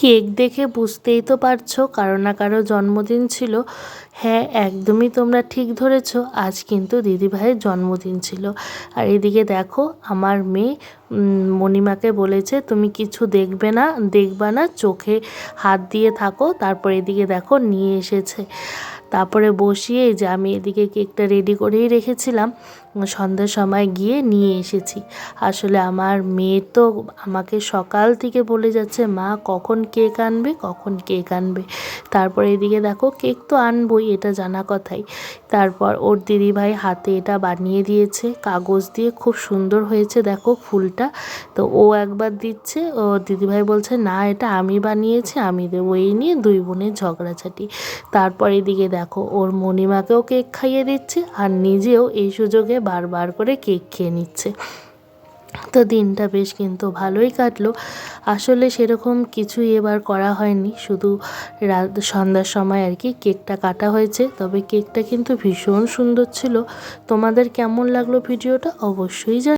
Cake দেখে বুঝতেই তো পারছো কারো না কারো জন্মদিন ছিল। হ্যাঁ, একদমই তোমরা ঠিক ধরেছ, আজ কিন্তু দিদিভাইয়ের জন্মদিন ছিল। আর এদিকে দেখো আমার মেয়ে মণিমাকে বলেছে তুমি কিছু দেখবা না, চোখে হাত দিয়ে থাকো। তারপর এদিকে দেখো নিয়ে এসেছে। তারপরে বসিয়ে যে আমি এদিকে কেকটা রেডি করেই রেখেছিলাম, সন্ধ্যার সময় গিয়ে নিয়ে এসেছি। আসলে আমার মেয়ে তো আমাকে সকাল থেকে বলে যাচ্ছে মা কখন কেক আনবে, কখন কেক আনবে। তারপর এদিকে দেখো কেক তো আনবই, এটা জানা কথাই। তারপর ওর দিদিভাই হাতে এটা বানিয়ে দিয়েছে কাগজ দিয়ে, খুব সুন্দর হয়েছে দেখো ফুলটা। তো ও একবার দিচ্ছে, ও দিদিভাই বলছে না এটা আমি বানিয়েছি আমি দেবো, এই নিয়ে দুই বোনের ঝগড়াঝাটি। তারপর এদিকে দেখো ওর মণিমাকেও কেক খাইয়ে দিচ্ছে আর নিজেও এই সুযোগে বারবার করে কেক খেয়ে নিচ্ছে। তো দিনটা বেশ কিন্তু ভালোই কাটলো। আসলে সেরকম কিছুই এবার করা হয়নি, শুধু সন্ধ্যার সময় আর কি কেকটা কাটা হয়েছে। তবে কেকটা কিন্তু ভীষণ সুন্দর ছিল। তোমাদের কেমন লাগলো ভিডিওটা অবশ্যই